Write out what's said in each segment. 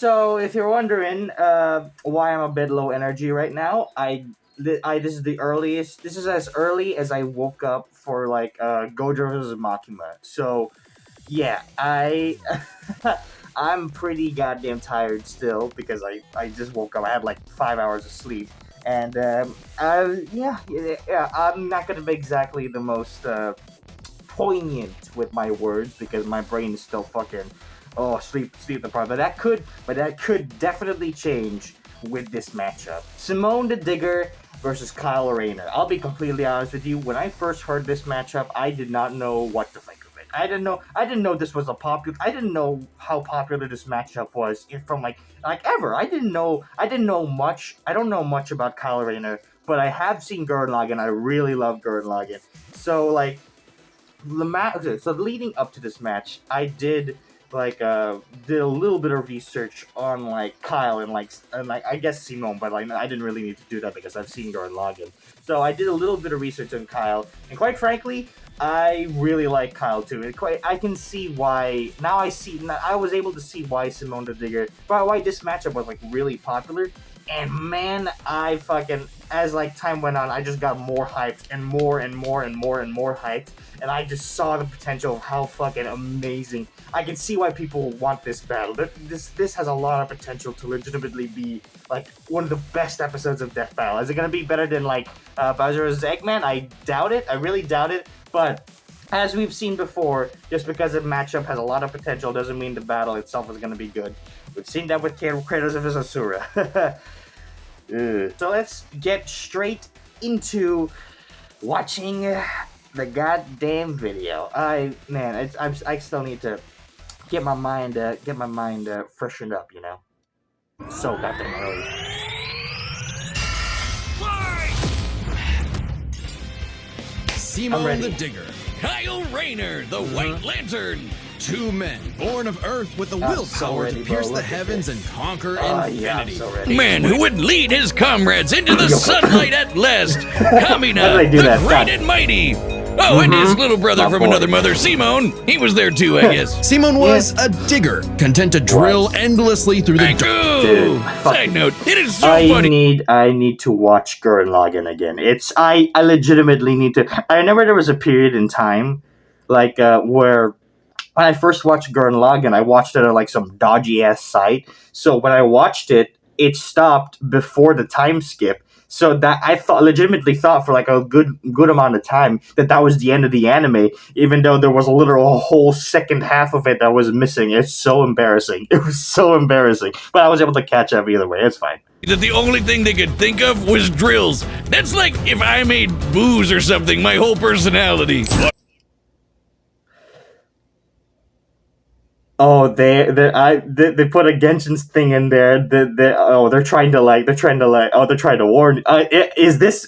So if you're wondering why I'm a bit low energy right now, this is the earliest. This is as early as I woke up for like Gojo vs. Makima. So yeah, I'm pretty goddamn tired still because I just woke up. I had like 5 hours of sleep, and yeah, I'm not gonna be exactly the most poignant with my words because my brain is still fucking sleep deprived. But that could definitely change with this matchup. Simone the Digger versus Kyle Rayner. I'll be completely honest with you. When I first heard this matchup, I did not know what to think of it. I didn't know this was a popular. I didn't know how popular this matchup was from like ever. I didn't know much. I don't know much about Kyle Rayner, but I have seen Gurren Lagann. I really love Gurren Lagann. So like so leading up to this match, I did a little bit of research on like Kyle and I guess Simone, but like I didn't really need to do that because I've seen Gurren Lagann. So I did a little bit of research on Kyle, and quite frankly, I really like Kyle too. I can see why now. I was able to see why Simone the Digger, why this matchup was like really popular. And man, I fucking, as like time went on, I just got more hyped and more hyped, and I just saw the potential of how fucking amazing. I can see why people want this battle. This has a lot of potential to legitimately be like one of the best episodes of Death Battle. Is it gonna be better than like Bowser's Eggman? I doubt it. I really doubt it. But as we've seen before, just because a matchup has a lot of potential doesn't mean the battle itself is gonna be good. We've seen that with Kratos vs. Asura. So let's get straight into watching the goddamn video. I still need to get my mind freshened up, you know. So goddamn early. Simone the Digger, Kyle Rayner, the White Lantern. Two men born of Earth with the willpower to pierce the heavens and conquer infinity. Man who would lead his comrades into the sunlight at last. Kamina, the great and mighty. Oh, and his little brother from another mother, Simone. He was there too, I guess. Simone was a digger, content to drill endlessly through the dirt. Side note, it is so funny. I need to watch Gurren Lagann again. I legitimately need to. I remember there was a period in time, like where when I first watched Gurren Lagann, I watched it on like some dodgy ass site. So when I watched it, it stopped before the time skip. So that I legitimately thought for like a good amount of time that was the end of the anime, even though there was a literal whole second half of it that was missing. It's so embarrassing. It was so embarrassing. But I was able to catch up either way. It's fine. That the only thing they could think of was drills. That's like if I made booze or something, my whole personality. Oh, they put a Genshin's thing in there. They're trying to warn. Is this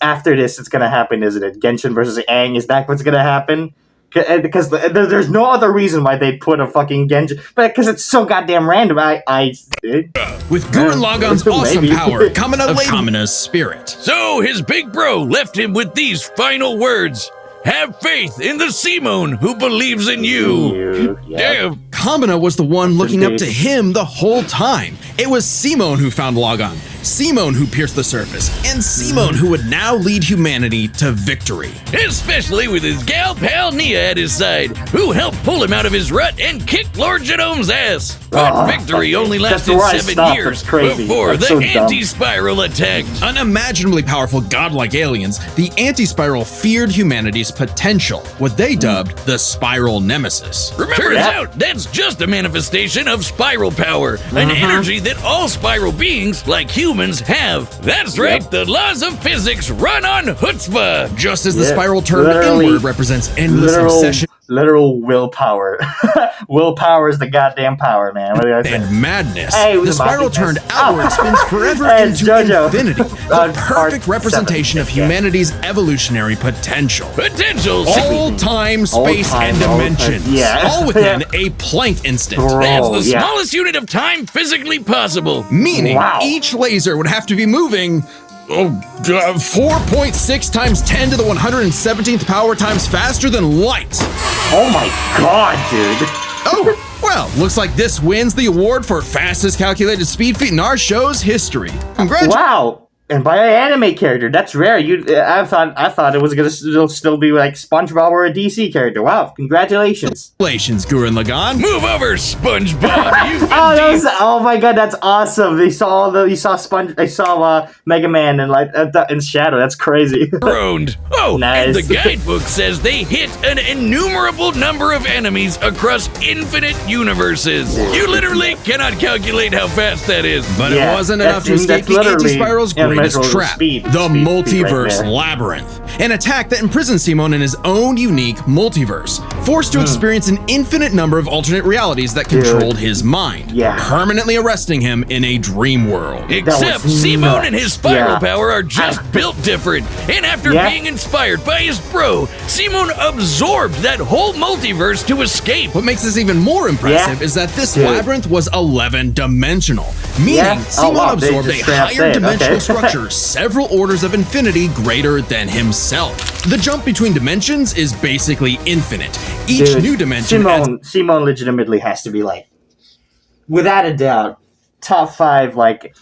after this? It's gonna happen, isn't it? Genshin versus Aang. Is that what's gonna happen? Because there's no other reason why they put a fucking Genshin, but because it's so goddamn random. With Gurren Lagann's awesome power, Kamina's spirit. So his big bro left him with these final words. Have faith in the Simone who believes in you. Damn. Kamina was the one looking up to him the whole time. It was Simone who found Lagann, Simone who pierced the surface, and Simone who would now lead humanity to victory. Especially with his gal pal Nia at his side, who helped pull him out of his rut and kick Lord Genome's ass. But victory only lasted 7 years before the anti-spiral attacked. Unimaginably powerful godlike aliens, the anti-spiral feared humanity's potential, what they dubbed the Spiral Nemesis. Turns out that's just a manifestation of spiral power, an energy that all spiral beings, like humans, have. That's right, the laws of physics run on chutzpah. Just as the spiral turned inward represents endless obsession. Literal willpower. Willpower is the goddamn power, man. What do you guys and madness. The spiral turned outward spins forever into infinity. The perfect representation of humanity's evolutionary potential. All time, space, and dimensions. All within a Planck instant. That's the smallest unit of time physically possible. Meaning each laser would have to be moving 4.6 times 10 to the 117th power times faster than light. Oh my god, dude. Oh, well, looks like this wins the award for fastest calculated speed feat in our show's history. Congratulations. Wow. And by an anime character, that's rare. I thought it was gonna still be like SpongeBob or a DC character. Wow, congratulations! Congratulations, Gurren Lagann. Move over, SpongeBob. Oh my god, that's awesome! You saw Mega Man and like in Shadow. That's crazy. Groaned. Oh, nice. And the guidebook says they hit an innumerable number of enemies across infinite universes. You literally cannot calculate how fast that is. But it wasn't enough to escape the Anti-Spiral's greatest trap, the Multiverse Labyrinth. An attack that imprisons Simon in his own unique multiverse, forced to experience an infinite number of alternate realities that controlled his mind, permanently arresting him in a dream world. Except Simon and his spiral power are just built different, and after being inspired by his bro, Simon absorbed that whole multiverse to escape. What makes this even more impressive is that this labyrinth was 11-dimensional, meaning Simon absorbed a higher dimensional structure several orders of infinity greater than himself. The jump between dimensions is basically infinite. Each new dimension Simon legitimately has to be like, without a doubt, top 5 like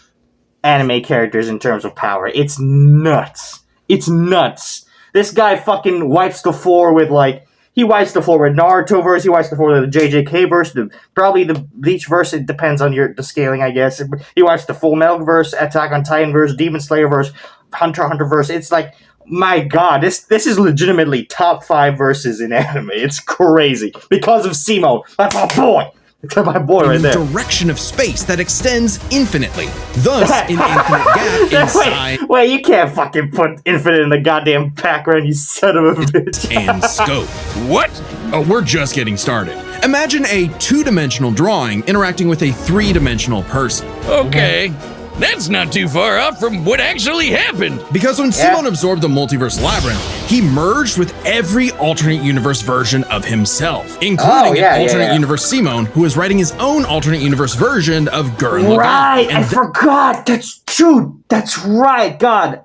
anime characters in terms of power. It's nuts. It's nuts. This guy fucking wipes the floor with like, he wipes the floor with Naruto verse, he wipes the floor with the JJK verse, probably the Bleach verse, it depends on the scaling, I guess. He wipes the Full Metal verse, Attack on Titan verse, Demon Slayer verse, Hunter x Hunter verse. It's like, my god, this is legitimately top 5 verses in anime. It's crazy. Because of Simo. That's my boy. That's my boy right there. Direction of space that extends infinitely. Thus, an infinite gap inside. Wait, you can't fucking put infinite in the goddamn background, you son of a bitch. And scope. What? Oh, we're just getting started. Imagine a 2-dimensional drawing interacting with a 3-dimensional person. Okay. That's not too far off from what actually happened. Because when Simon absorbed the Multiverse Labyrinth, he merged with every alternate universe version of himself, including an alternate universe Simon, who is writing his own alternate universe version of Gurren Lagann. Right, I forgot. That's true. That's right. God.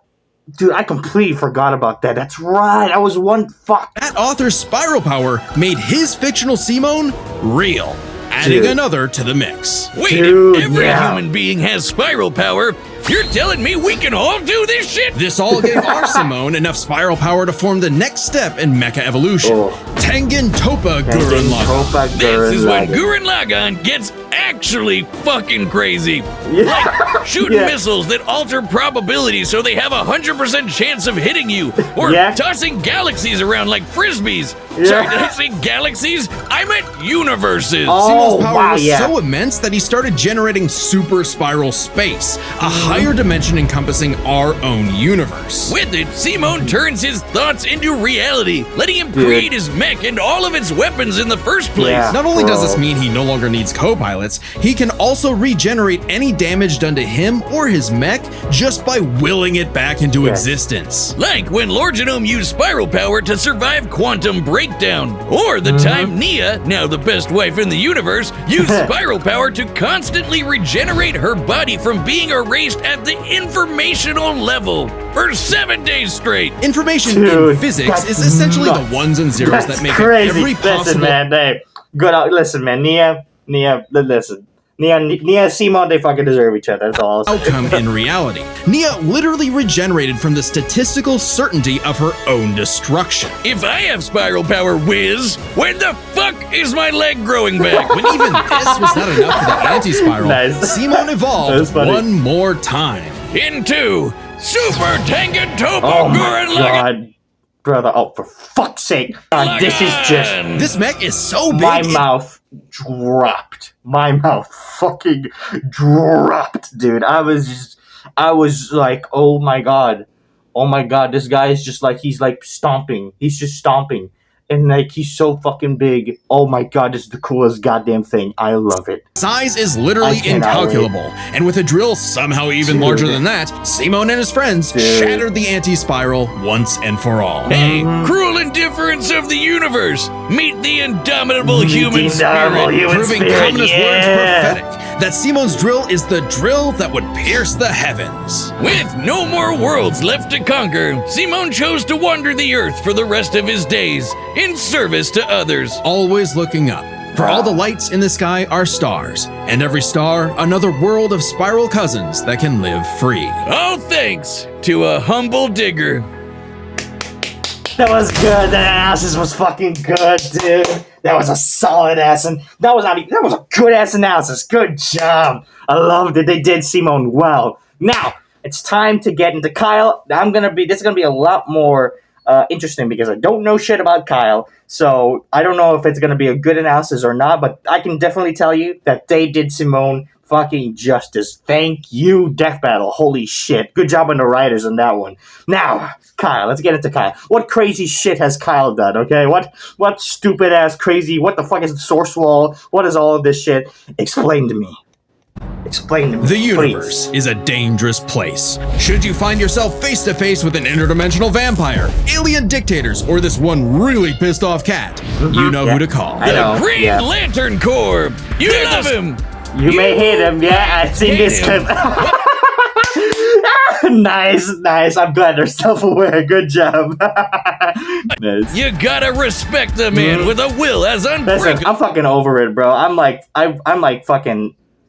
Dude, I completely forgot about that. That's right. I was one fuck. That author's spiral power made his fictional Simon real, adding another to the mix. Wait, if every human being has spiral power, you're telling me we can all do this shit? This all gave our Simone enough spiral power to form the next step in mecha evolution. Tengen Toppa Gurren Lagann. This is when Gurren Lagann gets actually fucking crazy. Like shooting missiles that alter probability so they have 100% chance of hitting you, or tossing galaxies around like frisbees. Sorry, did I say galaxies? I meant universes. Simon's power was so immense that he started generating super spiral space, a higher dimension encompassing our own universe. With it, Simon turns his thoughts into reality, letting him create his mech and all of its weapons in the first place. Not only does this mean he no longer needs co-pilots, he can also regenerate any damage done to him or his mech just by willing it back into existence. Like when Lord Genome used spiral power to survive quantum breakdown, or the time Nia, now the best wife in the universe, used spiral power to constantly regenerate her body from being erased at the informational level for 7 days straight. Information in physics is essentially the ones and zeros that make every possible... Listen, man, Dave. Listen, man, Nia, listen. Nia, Simon, they fucking deserve each other. That's all I'll say. Outcome in reality. Nia literally regenerated from the statistical certainty of her own destruction. If I have spiral power, Wiz, when the fuck is my leg growing back? When even this was not enough for the anti-spiral, Simon evolved one more time. Into Super Tengen Toppa Gurren Lagann. Brother, for fuck's sake. This is just... This mech is so big. My mouth dropped. My mouth fucking dropped, dude. I was like, oh my god. Oh my god, this guy is just like, he's like stomping. He's just stomping. And like, he's so fucking big. Oh my god, this is the coolest goddamn thing. I love it. Size is literally incalculable. And with a drill somehow even larger than that, Simon and his friends shattered the anti-spiral once and for all. Hey, cruel indifference of the universe. Meet the indomitable human spirit. Proving Communist words prophetic. That Simon's drill is the drill that would pierce the heavens. With no more worlds left to conquer, Simon chose to wander the earth for the rest of his days, in service to others. Always looking up, For all the lights in the sky are stars, and every star another world of spiral cousins that can live free. All thanks to a humble digger. That was good. That analysis was fucking good, dude. That was a solid ass, and that was a good ass analysis. Good job. I loved it. They did Simone well. Now it's time to get into Kyle. This is gonna be a lot more interesting because I don't know shit about Kyle, so I don't know if it's gonna be a good analysis or not. But I can definitely tell you that they did Simone fucking justice. Thank you, Death Battle. Holy shit. Good job on the writers on that one. Now, Kyle, let's get into Kyle. What crazy shit has Kyle done, okay? What stupid ass crazy, what the fuck is the source wall? What is all of this shit? Explain to me. Explain to me, The universe is a dangerous place. Should you find yourself face to face with an interdimensional vampire, alien dictators, or this one really pissed off cat, you know who to call. I know. The Green Lantern Corps. You love him. You may hate him, yeah, I've seen this clip. Nice. I'm glad they're self-aware. Good job. Nice. You gotta respect the man with a will as unbreakable. Listen, I'm fucking over it, bro.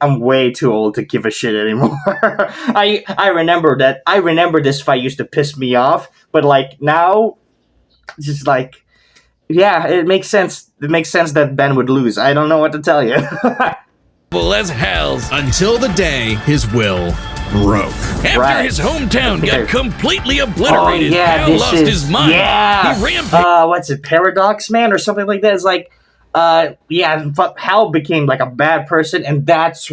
I'm way too old to give a shit anymore. I remember this fight used to piss me off, but like now, just like, yeah, it makes sense. It makes sense that Ben would lose. I don't know what to tell you. As Hal's. Until the day his will broke. After his hometown got completely obliterated, Hal lost his mind. Yeah. He rampaged. What's it, Paradox Man or something like that? It's like, Hal became like a bad person, and that's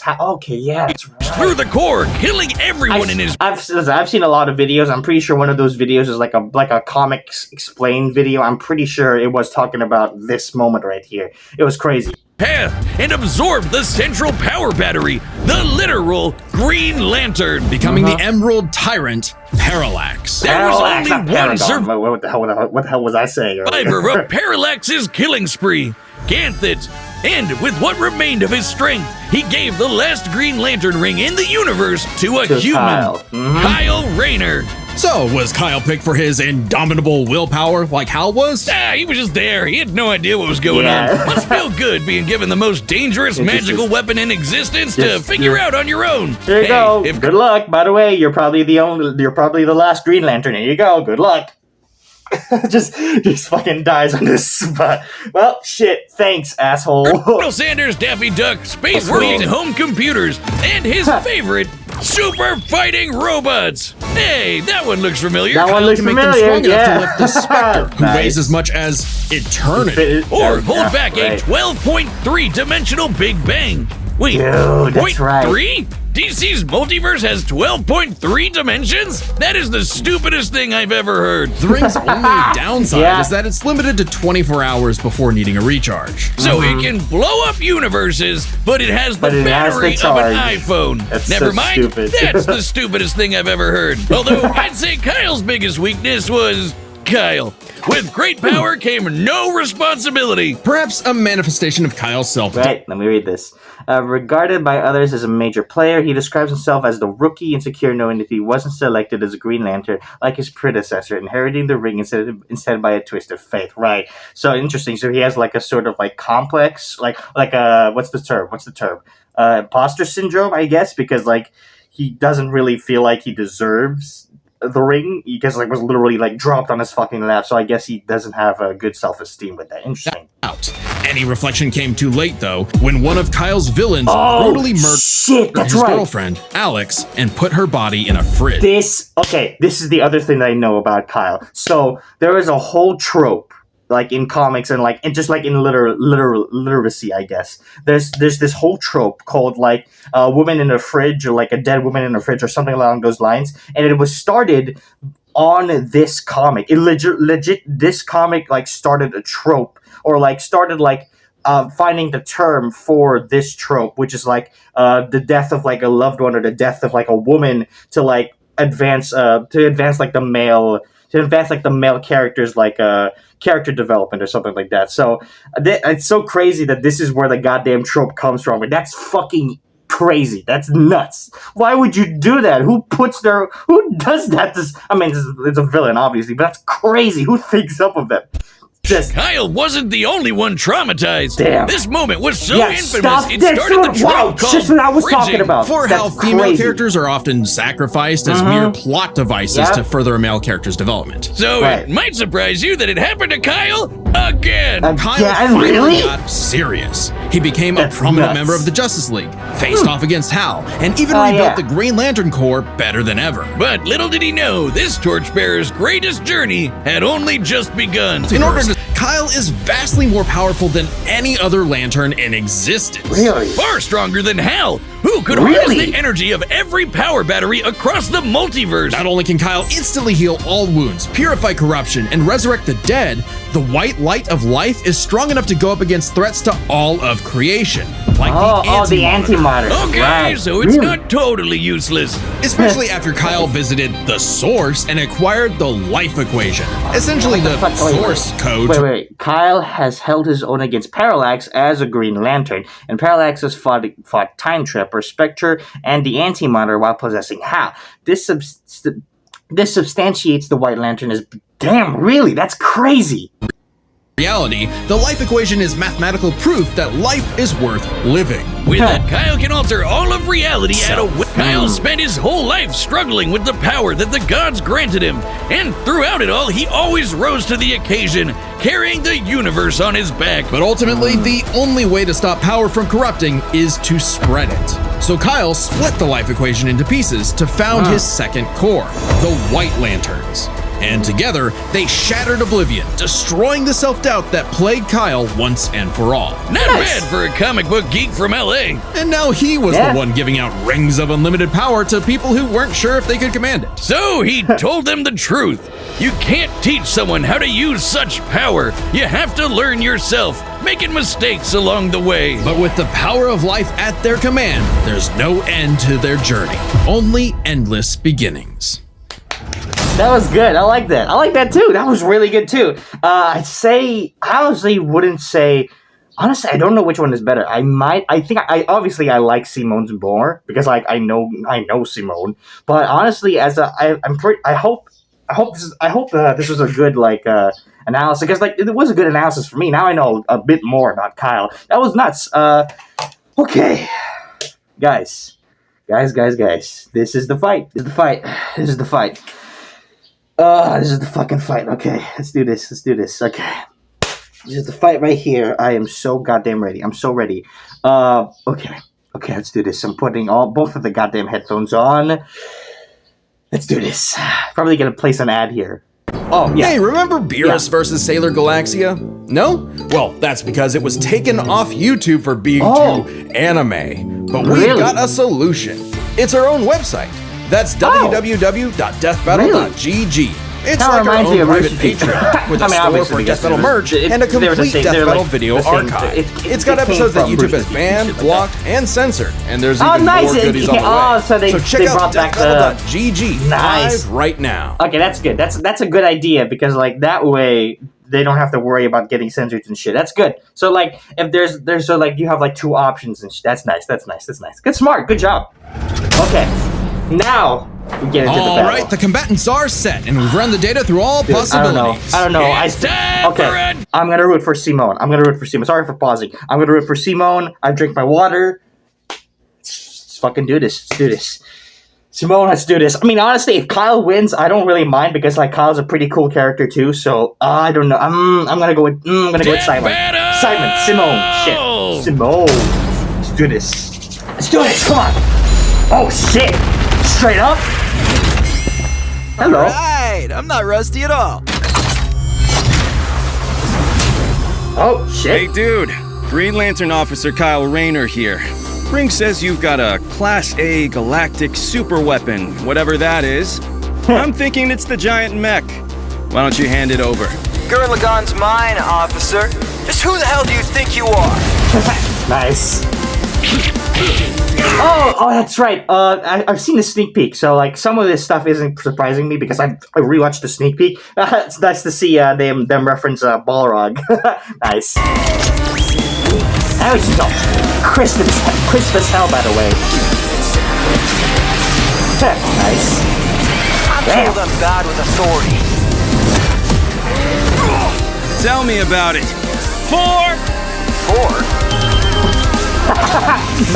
how. Okay, yeah, that's right. Through the core, killing everyone in his. I've seen a lot of videos. I'm pretty sure one of those videos is like a comics explained video. I'm pretty sure it was talking about this moment right here. It was crazy. Path and absorbed the central power battery, the literal Green Lantern, becoming the Emerald Tyrant Parallax. There was only one survivor. What the hell was I saying? Of Parallax's killing spree, Ganthet, and with what remained of his strength, he gave the last Green Lantern ring in the universe to a human, Kyle Rayner. So, was Kyle picked for his indomitable willpower like Hal was? He was just there. He had no idea what was going on. Must feel good being given the most dangerous magical weapon in existence to figure out on your own. There you go. Good luck. By the way, you're probably the last Green Lantern. Here you go. Good luck. just fucking dies on this spot. Well, shit. Thanks, asshole. Colonel Sanders, Daffy Duck, Space World, home computers, and his favorite, super fighting robots. Hey, that one looks familiar. That one looks can make familiar. them strong enough to lift the Spectre, who weighs as much as eternity. Or hold back a 12.3 dimensional Big Bang. Wait, dude, that's right. 3? DC's multiverse has 12.3 dimensions? That is the stupidest thing I've ever heard. The ring's only downside is that it's limited to 24 hours before needing a recharge. So it can blow up universes, but it has the battery of an iPhone. Never mind, that's the stupidest thing I've ever heard. Although I'd say Kyle's biggest weakness was Kyle. With great power came no responsibility. Perhaps a manifestation of Kyle's self. Right, let me read this. Regarded by others as a major player, he describes himself as the rookie insecure, knowing that he wasn't selected as a Green Lantern like his predecessor, inheriting the ring instead by a twist of fate. Right. So interesting. So he has like a sort of like complex, like what's the term? Imposter syndrome, I guess, because like he doesn't really feel like he deserves the ring, because like was literally like dropped on his fucking lap, so I guess he doesn't have a good self-esteem with that. Interesting. Any reflection came too late though, when one of Kyle's villains brutally murdered his girlfriend, Alex, and put her body in a fridge. This is the other thing that I know about Kyle. So there is a whole trope, like in comics and just like in literacy, I guess. There's this whole trope called like a woman in a fridge, or like a dead woman in a fridge, or something along those lines. And it was started on this comic. It legit this comic like started a trope, or like started like finding the term for this trope, which is like the death of like a loved one, or the death of like a woman to like advance like the male characters, like character development or something like that. So it's so crazy that this is where the goddamn trope comes from, and that's fucking crazy. That's nuts. Why would you do that? Who does that? I mean, it's a villain, obviously, but that's crazy. Who thinks up of that? Kyle wasn't the only one traumatized. Damn. This moment was so infamous, it that's started the trope that's called what I was bridging. talking about. For how female characters are often sacrificed as mere plot devices to further a male character's development. So it might surprise you that it happened to Kyle again. Kyle finally got serious. He became a prominent member of the Justice League, faced off against Hal, and even rebuilt the Green Lantern Corps better than ever. But little did he know, this torchbearer's greatest journey had only just begun. Kyle is vastly more powerful than any other Lantern in existence. Really? Far stronger than Hal, who could harness the energy of every power battery across the multiverse. Not only can Kyle instantly heal all wounds, purify corruption, and resurrect the dead, the white light of life is strong enough to go up against threats to all of creation, like the Anti-Monitor. Okay, so it's not totally useless. Especially after Kyle visited the Source and acquired the life equation, essentially the source code. Wait. Kyle has held his own against Parallax as a Green Lantern, and Parallax has fought Time Trapper, Spectre, and the Anti-Monitor while possessing Hal. This substantiates the White Lantern as... Damn, really? That's crazy. Reality, the life equation is mathematical proof that life is worth living. With that, Kyle can alter all of reality at a whim. Kyle spent his whole life struggling with the power that the gods granted him, and throughout it all, he always rose to the occasion, carrying the universe on his back. But ultimately, the only way to stop power from corrupting is to spread it. So Kyle split the life equation into pieces to found his second core, the White Lanterns. And together, they shattered Oblivion, destroying the self-doubt that plagued Kyle once and for all. Not bad for a comic book geek from LA. And now he was the one giving out rings of unlimited power to people who weren't sure if they could command it. So he told them the truth. You can't teach someone how to use such power. You have to learn yourself, making mistakes along the way. But with the power of life at their command, there's no end to their journey, only endless beginnings. That was good. I like that. I like that too. That was really good too. I honestly wouldn't say. Honestly, I don't know which one is better. I obviously like Simone's more because like I know Simone. But honestly, I hope this was a good analysis because like it was a good analysis for me. Now I know a bit more about Kyle. That was nuts. Okay, guys. This is the fight. This is the fucking fight. Okay, let's do this. Okay. This is the fight right here. I am so goddamn ready. I'm so ready. Okay, let's do this. I'm putting both of the goddamn headphones on. Let's do this. Probably gonna place an ad here. Oh, yeah. Hey, remember Beerus versus Sailor Galaxia? No? Well, that's because it was taken off YouTube for being too anime. But we've got a solution. It's our own website. That's www.deathbattle.gg. It's like our own private Patreon with a store for Death Battle merch and a complete Death Battle video archive. It's got episodes that YouTube has banned, blocked, and censored, and there's even more goodies on the way. So check out deathbattle.gg live right now. Okay, that's good. That's a good idea because like that way they don't have to worry about getting censored and shit. That's good. So like if there's so like you have like two options and shit. That's nice. Good, smart. Good job. Okay, now we get into the battle. Alright, the combatants are set, and we've run the data through all possibilities. I don't know. Okay, I'm gonna root for Simone. Sorry for pausing. I'm gonna root for Simone. I drink my water. Let's fucking do this. Simone, let's do this. I mean, honestly, if Kyle wins, I don't really mind because like Kyle's a pretty cool character too. So I don't know. I'm gonna go with Simon. Simone. Let's do this. Come on. Oh shit. Straight up. Hello. Alright, I'm not rusty at all. Oh shit. Hey dude, Green Lantern Officer Kyle Rayner here. Ring says you've got a Class A galactic super weapon, whatever that is. I'm thinking it's the giant mech. Why don't you hand it over? Gurren Lagann's mine, officer. Just who the hell do you think you are? Nice. Oh, that's right. I've seen the sneak peek, so like some of this stuff isn't surprising me because I rewatched the sneak peek. It's nice to see them reference Balrog. Nice. That was just crisp as hell, by the way. Nice. I'm told I'm bad with authority. Tell me about it. 4. 4?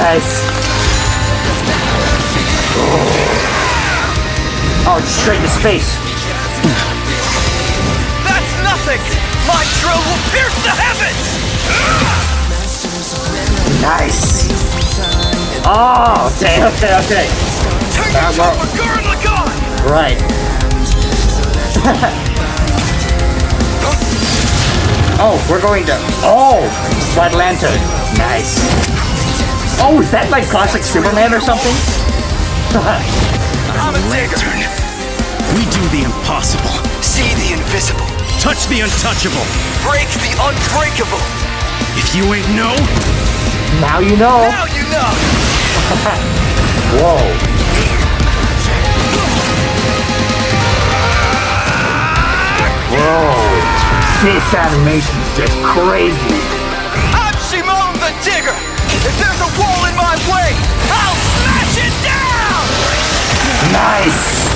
Nice. Oh, it's straight to space. That's nothing! My drill will pierce the heavens! Nice. Oh, okay. Turn your over, Gurren Lagann! Right. Oh, we're going to... Oh, Red Lantern. Nice. Oh, is that like classic Superman or something? I'm a lantern. We do the impossible. See the invisible. Touch the untouchable. Break the unbreakable. If you ain't know... Now you know. Now you know. Whoa. Whoa. This animation is just crazy. I'm Simone the Digger. If there's a wall in my way, I'll smash it down! Nice.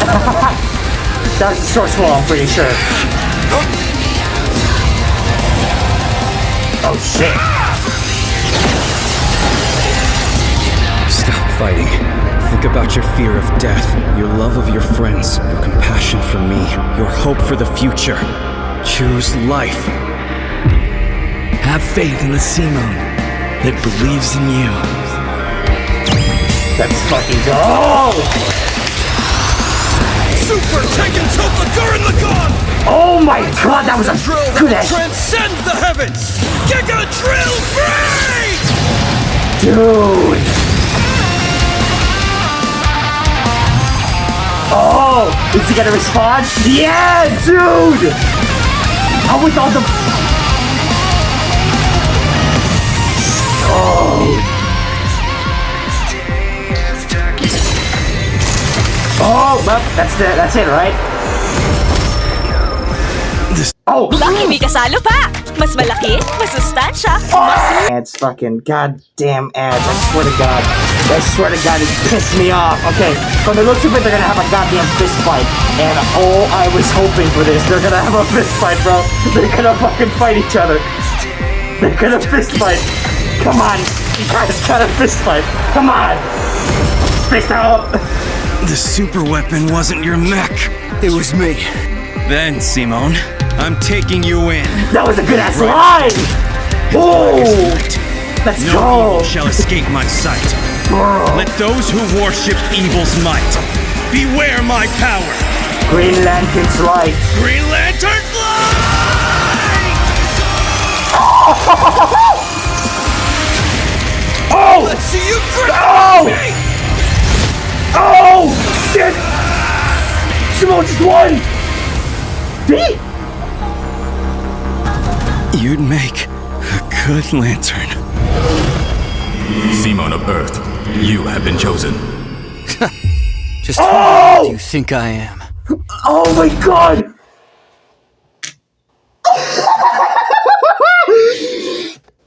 That's the source wall, I'm pretty sure. Oh shit. Stop fighting. Think about your fear of death, your love of your friends, your compassion for me, your hope for the future. Choose life. Have faith in the Simone that believes in you. Let's fucking go! Super Tekken Topa Gurren Lagann! Oh my god, that was a good ass. Transcend the heavens! Giga Drill Break! Dude! Oh! Is he gonna respond? Yeah, dude! How with all the... Oh! Oh, well, that's it, right? Oh! Lucky may kasalo pa! Mas malaki, mas sustansya, Ads, fucking goddamn ads, I swear to god. I swear to god, it pissed me off. Okay, from the looks of it, they're gonna have a goddamn fist fight. And oh, I was hoping for this. They're gonna have a fist fight, bro. They're gonna fucking fight each other. They're gonna fist fight. Come on, you guys gotta fist fight. Come on! Fist up! The super weapon wasn't your mech. It was me. Then, Simone, I'm taking you in. That was a good ass line! Oh! Let's No go! evil shall escape my sight. Bro. Let those who worship evil's might beware my power. Green Lantern's light. Green Lantern's light! Oh! Let's see you grip Oh! me! Oh! Shit! Simone just won! Did he? You'd make a good lantern. Simone of Earth, you have been chosen. Just Oh! who do you think I am? Oh my god!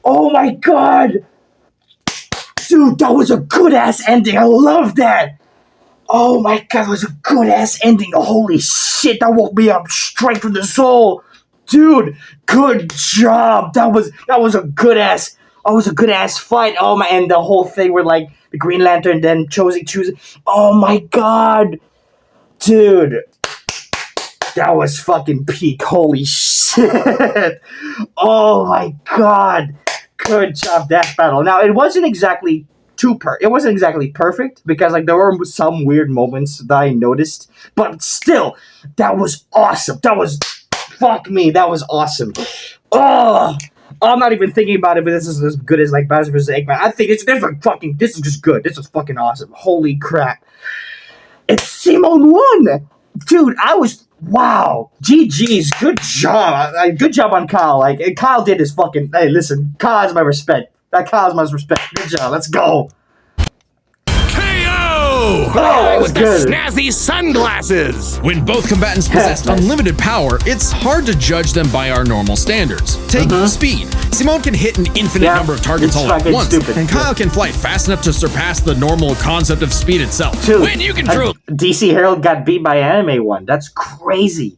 Oh my god! Dude, that was a good ass ending. I love that. Oh my god, that was a good ass ending. Holy shit, that woke me up straight from the soul. Dude, good job. That was a good ass. That was a good ass fight. Oh my, and the whole thing where like the Green Lantern then choosing. Oh my god, dude, that was fucking peak. Holy shit. Oh my god, good job that battle. Now it wasn't exactly it wasn't exactly perfect because like there were some weird moments that I noticed, but still, that was awesome. That was fuck me. That was awesome. Oh. I'm not even thinking about it, but this is as good as like Bowser vs. Eggman. I think this is just good. This is fucking awesome. Holy crap. It's Simone won! Dude, wow. GG's, good job. Good job on Kyle. Like, Kyle did his fucking, hey, listen, Kyle has my respect. That Kyle's my respect. Good job, let's go. KO! Oh, With the snazzy sunglasses! When both combatants possess unlimited power, it's hard to judge them by our normal standards. Take speed. Simone can hit an infinite number of targets all at once, and Kyle can fly fast enough to surpass the normal concept of speed itself. Dude, When you control DC Herald got beat by Anime 1. That's crazy.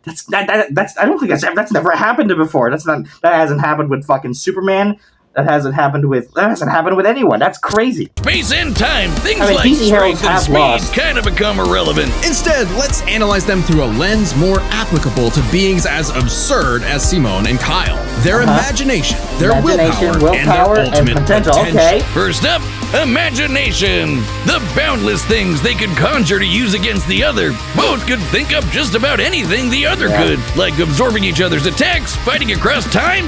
That's I don't think that's never happened before. That hasn't happened with fucking Superman. That hasn't happened with anyone. That's crazy. Space and time, things like strength and speed kind of become irrelevant. Instead, let's analyze them through a lens more applicable to beings as absurd as Simone and Kyle. Their imagination, their willpower, and their ultimate potential. Okay. First up, imagination. The boundless things they could conjure to use against the other. Both could think up just about anything the other could, like absorbing each other's attacks, fighting across time,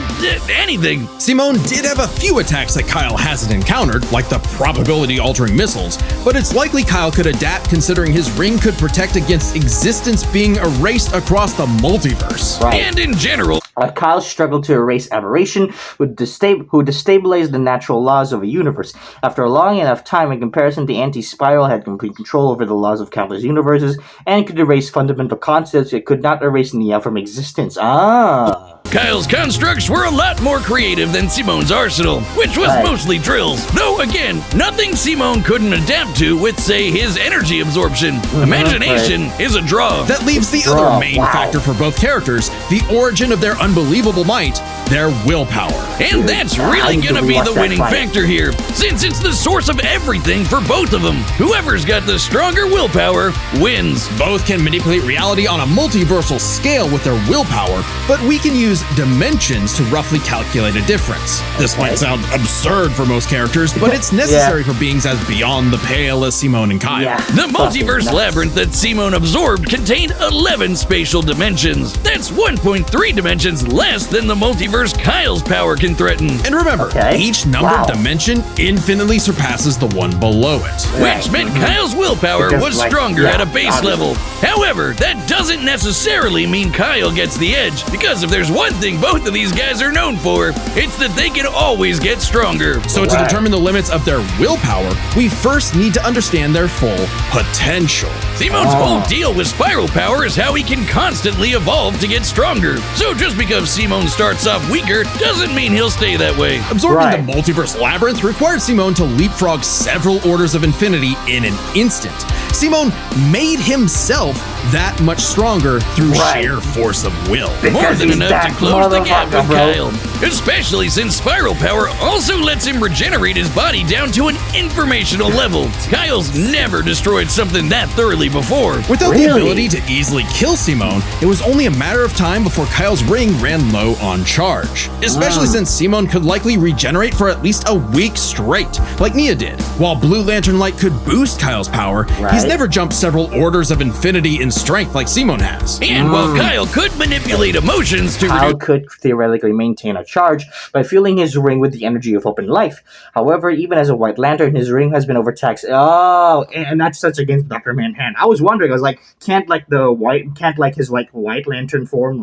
anything. Simone did have a few attacks that Kyle hasn't encountered, like the probability-altering missiles, but it's likely Kyle could adapt considering his ring could protect against existence being erased across the multiverse. Right. And in general, Kyle struggled to erase aberration, who destabilized the natural laws of a universe. After a long enough time, in comparison, the anti-spiral had complete control over the laws of countless universes and could erase fundamental concepts it could not erase Nia from existence. Kyle's constructs were a lot more creative than Simone's arsenal, which was mostly drills. Though, again, nothing Simone couldn't adapt to with, say, his energy absorption. Imagination is a draw. That leaves the other main factor for both characters, the origin of their unbelievable might, their willpower. And that's really gonna be the winning factor here, since it's the source of everything for both of them. Whoever's got the stronger willpower wins. Both can manipulate reality on a multiversal scale with their willpower, but we can use dimensions to roughly calculate a difference. This might sound absurd for most characters, but it's necessary for beings as beyond the pale as Simone and Kyle. The multiverse labyrinth that Simone absorbed contained 11 spatial dimensions. That's 1.3 dimensions less than the multiverse Kyle's power can threaten. And remember, each numbered dimension infinitely surpasses the one below it. Which meant Kyle's willpower was stronger at a base level. However, that doesn't necessarily mean Kyle gets the edge, because if there's one thing both of these guys are known for, it's that they can always get stronger. So to determine the limits of their willpower, we first need to understand their full potential. Simone's whole deal with spiral power is how he can constantly evolve to get stronger. So just because Simone starts off weaker doesn't mean he'll stay that way. Absorbing the multiverse labyrinth required Simone to leapfrog several orders of infinity in an instant. Simone made himself that much stronger through sheer force of will. More than enough to close the gap with Kyle. Especially since spiral power also lets him regenerate his body down to an informational level. Kyle's never destroyed something that thoroughly before. Without the ability to easily kill Simone, it was only a matter of time before Kyle's ring ran low on charge. Especially since Simone could likely regenerate for at least a week straight, like Nia did. While Blue Lantern Light could boost Kyle's power, he's never jumped several orders of infinity in strength like Simone has. And while Kyle could manipulate emotions to Kyle could theoretically maintain a charge by filling his ring with the energy of hope and life. However, even as a White Lantern, his ring has been overtaxed. And that's such against Dr. Manhattan. I was wondering, I was like, can't his White Lantern form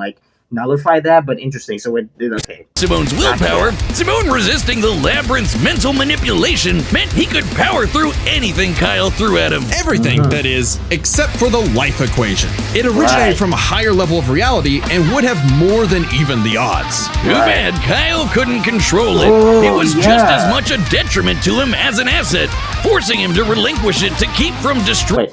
nullify that? But interesting. So okay. Simone's willpower, Simone resisting the labyrinth's mental manipulation meant he could power through anything Kyle threw at him. Everything, that is, except for the life equation. It originated from a higher level of reality and would have more than even the odds. Too bad Kyle couldn't control it. It was just as much a detriment to him as an asset, forcing him to relinquish it to keep from destroying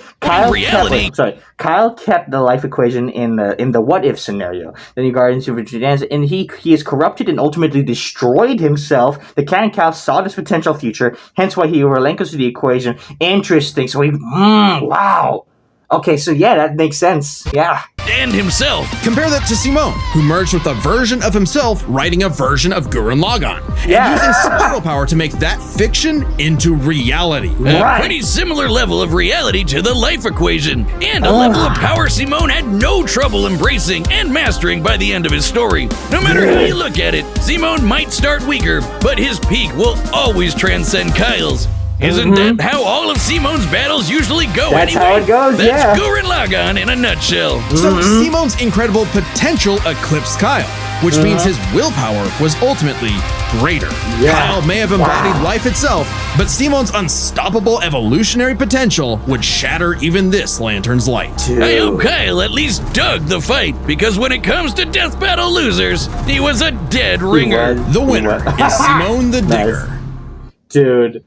reality. Kyle kept the life equation in the what if scenario. Then he Guardians of Originial, and he is corrupted and ultimately destroyed himself. The Cat and Cow saw this potential future, hence why he relinquished the equation. Interesting. So wow. Okay, so that makes sense. Yeah. And himself. Compare that to Simone, who merged with a version of himself writing a version of Gurren Lagann. And using spiral power to make that fiction into reality. A pretty similar level of reality to the life equation, and a level of power Simone had no trouble embracing and mastering by the end of his story. No matter how you look at it, Simone might start weaker, but his peak will always transcend Kyle's. Isn't that how all of Simone's battles usually go That's anyway? how it goes, That's Gurren Lagann in a nutshell. So Simone's incredible potential eclipsed Kyle, which means his willpower was ultimately greater. Kyle may have embodied life itself, but Simone's unstoppable evolutionary potential would shatter even this lantern's light. I hope Kyle at least dug the fight, because when it comes to death battle losers, he was a dead ringer. The winner is Simone the Digger. Dude.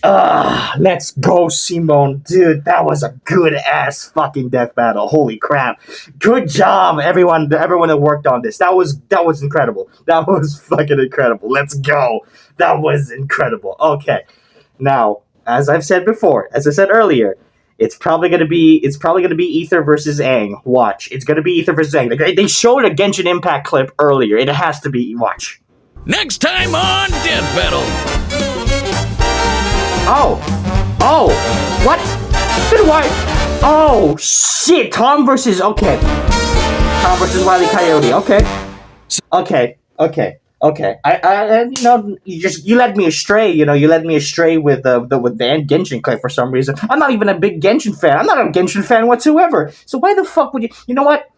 Let's go, Simone. Dude, that was a good ass fucking death battle. Holy crap. Good job, everyone that worked on this. That was incredible. That was fucking incredible. Let's go. That was incredible. Okay. Now, as I said earlier, it's probably gonna be Ether versus Aang. Watch. It's gonna be Ether versus Aang. They showed a Genshin Impact clip earlier. It has to be. Watch. Next time on Death Battle. Oh, what? Then why? Oh, shit. Tom versus Wile E. Coyote. Okay. I you led me astray. You led me astray with the Genshin clip for some reason. I'm not even a big Genshin fan. I'm not a Genshin fan whatsoever. So why the fuck would you? You know what?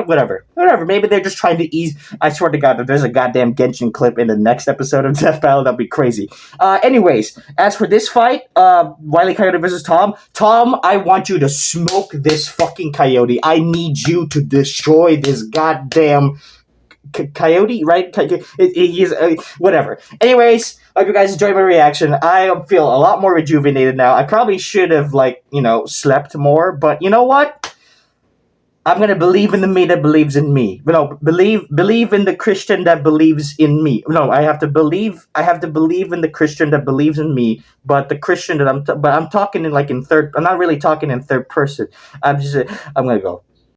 Whatever. Maybe they're just trying to ease. I swear to God, if there's a goddamn Genshin clip in the next episode of Death Battle, that'd be crazy. Anyways, as for this fight, Wile E. Coyote versus Tom. Tom, I want you to smoke this fucking coyote. I need you to destroy this goddamn coyote, right? He's whatever. Anyways, I hope you guys enjoyed my reaction. I feel a lot more rejuvenated now. I probably should have slept more, but you know what? I'm gonna believe in the me that believes in me. No, believe in the Christian that believes in me. No, I have to believe in the Christian that believes in me. But the Christian that I'm talking in third. I'm not really talking in third person. I'm gonna go.